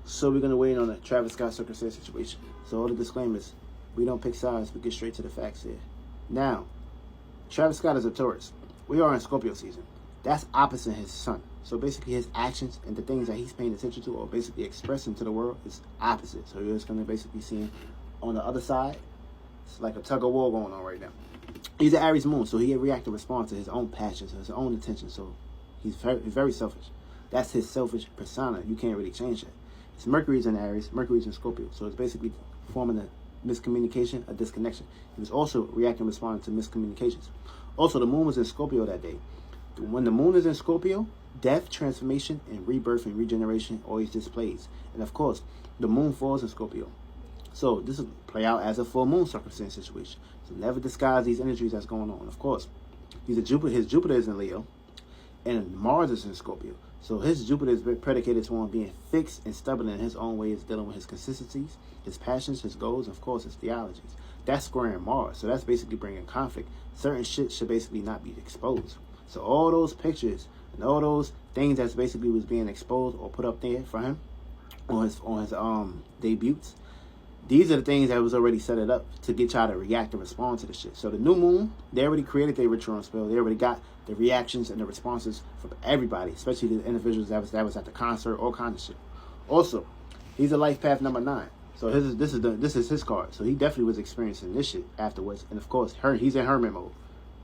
So we're gonna wait on the Travis Scott circumstance situation. So all the disclaimers, we don't pick sides, we get straight to the facts here. Now, Travis Scott is a Taurus. We are in Scorpio season. That's opposite his sun. So basically his actions and the things that he's paying attention to or basically expressing to the world is opposite. So you're just gonna basically see him on the other side. It's like a tug of war going on right now. He's an Aries moon, so he react and respond to his own passions, his own intentions. So he's very selfish. That's his selfish persona. You can't really change that. His Mercury's in Aries, Mercury's in Scorpio. So it's basically forming a miscommunication, a disconnection. He was also reacting and responding to miscommunications. Also, the moon was in Scorpio that day. When the moon is in Scorpio, death, transformation, and rebirth and regeneration always displays. And of course, the moon falls in Scorpio. So this will play out as a full moon circumstance situation. So never disguise these energies that's going on. Of course, his Jupiter is in Leo, and Mars is in Scorpio. So his Jupiter is predicated to him being fixed and stubborn in his own ways, dealing with his consistencies, his passions, his goals, and of course his theologies. That's squaring Mars. So that's basically bringing conflict. Certain shit should basically not be exposed. So all those pictures and all those things that's basically was being exposed or put up there for him on his debuts. These are the things that was already set it up to get y'all to react and respond to the shit. So the new moon, they already created their ritual spell. They already got the reactions and the responses from everybody, especially the individuals that was at the concert, all kind of shit. Also, he's a life path number 9. So this is his card. So he definitely was experiencing this shit afterwards. And of course, he's in hermit mode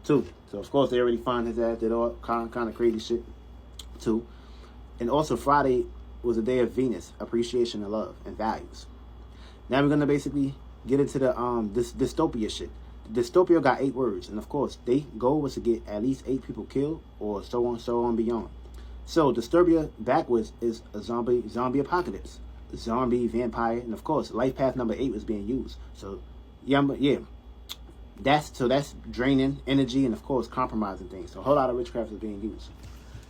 too. So of course they already find his ass, did all kind of crazy shit too. And also Friday was a day of Venus, appreciation and love and values. Now we're gonna basically get into the this dystopia shit. Dystopia got 8 words, and of course, their goal was to get at least 8 people killed, or so on beyond. So dystopia backwards is a zombie apocalypse, zombie vampire, and of course, life path number 8 was being used. So yeah, that's draining energy and of course compromising things. So a whole lot of witchcraft is being used.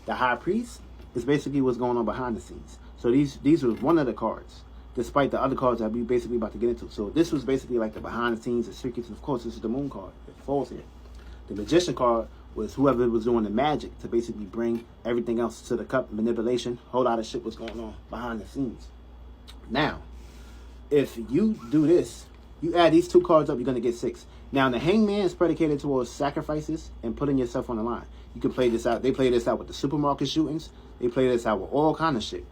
The high priest is basically what's going on behind the scenes. So these were one of the cards, despite the other cards that we basically about to get into. So this was basically like the behind the scenes, the secrets, and of course this is the moon card. It falls here. The magician card was whoever was doing the magic to basically bring everything else to the cup, manipulation, whole lot of shit was going on behind the scenes. Now, if you do this, you add these 2 cards up, you're going to get 6. Now, the hangman is predicated towards sacrifices and putting yourself on the line. You can play this out. They play this out with the supermarket shootings. They play this out with all kind of shit.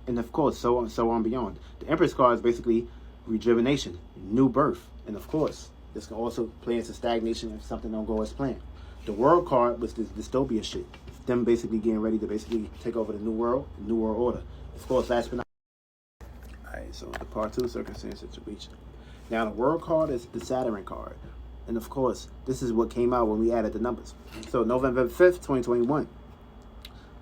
And of course, so on beyond. The Empress card is basically rejuvenation, new birth. And of course, this can also play into stagnation if something don't go as planned. The World card was this dystopia shit. Them basically getting ready to basically take over the new world order. Of course, last but not. Alright, so the part 2 circumstance situation. Now the World card is the Saturn card. And of course, this is what came out when we added the numbers. So November 5th, 2021.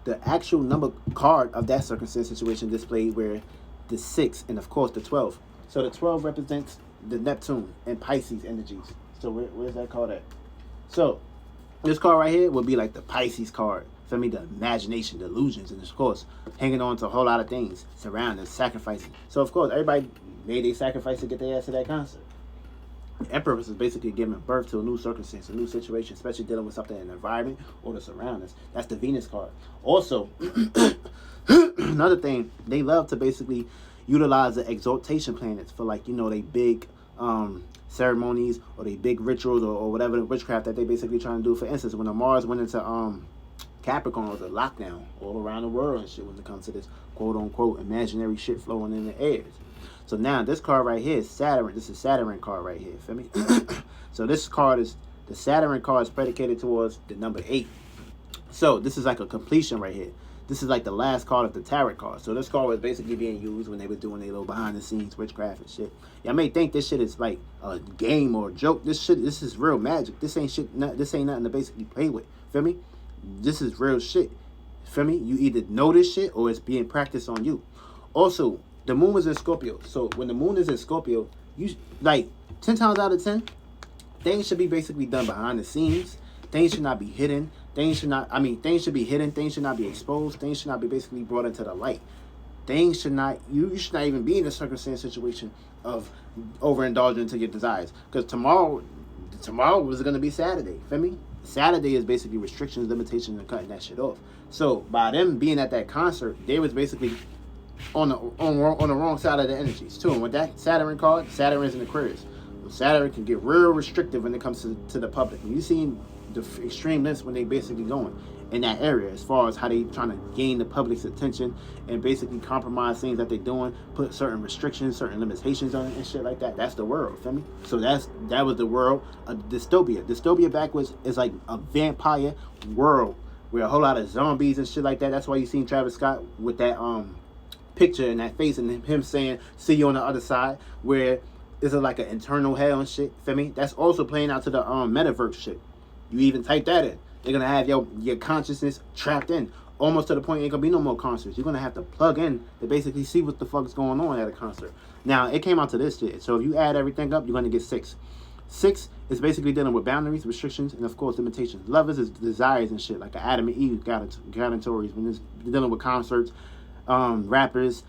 The actual number card of that circumstance situation displayed were the 6 and of course the 12. So the 12 represents the Neptune and Pisces energies. So where's that card at? So this card right here would be like the Pisces card. For me, the imagination, the illusions, and of course hanging on to a whole lot of things, surrounding, sacrificing. So of course everybody made a sacrifice to get their ass to that concert. Empress is basically giving birth to a new circumstance, a new situation, especially dealing with something in the environment or the surroundings. That's the Venus card. Also, another thing, they love to basically utilize the exaltation planets for, like, you know, they big ceremonies or they big rituals or whatever the witchcraft that they basically trying to do. For instance, when the Mars went into Capricorn, was a lockdown all around the world and shit when it comes to this quote unquote imaginary shit flowing in the air. So now this card right here is Saturn. This is Saturn card right here. Feel me? So this card is the Saturn card is predicated towards the number 8. So this is like a completion right here. This is like the last card of the tarot card. So this card was basically being used when they were doing their little behind the scenes witchcraft and shit. Y'all may think this shit is like a game or a joke. This is real magic. This ain't shit. This ain't nothing to basically play with. Feel me? This is real shit. Feel me? You either know this shit or it's being practiced on you. Also, the moon was in Scorpio. So when the moon is in Scorpio, you like 10 times out of 10, things should be basically done behind the scenes. Things should not be hidden. Things should be hidden. Things should not be exposed. Things should not be basically brought into the light. Things should not, you should not even be in a circumstance situation of overindulging into your desires. Because tomorrow was going to be Saturday. Feel me? Saturday is basically restrictions, limitations, and cutting that shit off. So by them being at that concert, they was basically on the wrong side of the energies too. And with that Saturn card, Saturn is in Aquarius. Saturn can get real restrictive when it comes to the public. And you've seen the extreme lengths when they basically going in that area as far as how they trying to gain the public's attention and basically compromise things that they're doing, put certain restrictions, certain limitations on it and shit like that. That's the world, feel me? So that was the world of dystopia. Dystopia backwards is like a vampire world with a whole lot of zombies and shit like that. That's why you seen Travis Scott with that picture and that face and him saying, "See you on the other side," where is it like an internal hell and shit, feel me? That's also playing out to the metaverse shit. You even type that in. They're going to have your consciousness trapped in. Almost to the point ain't going to be no more concerts. You're going to have to plug in to basically see what the fuck is going on at a concert. Now, it came out to this shit. So if you add everything up, you're going to get 6. 6 is basically dealing with boundaries, restrictions, and of course limitations. Lovers is desires and shit, like Adam and Eve categories when it's dealing with concerts, rappers,